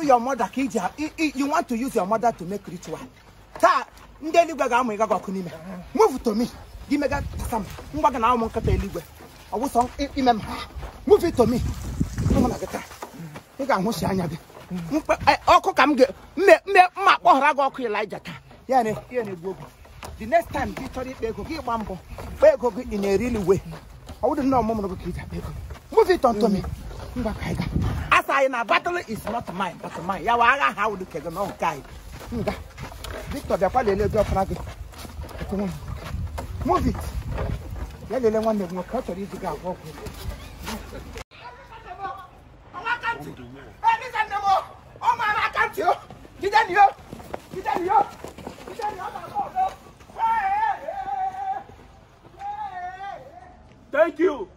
Your mother, you want to use your mother to make ritual. Move to me. Give me that some. Move it to me. The next time, in a really way. I wouldn't know mom of move it on to me. As I in a battle is not mine, but mine. Yawaga, how would you no guy? Victor, the father, little flag. Move it. Let the one that will cut it easy. Oh, man, I can't you. Get you. Get you. Thank you.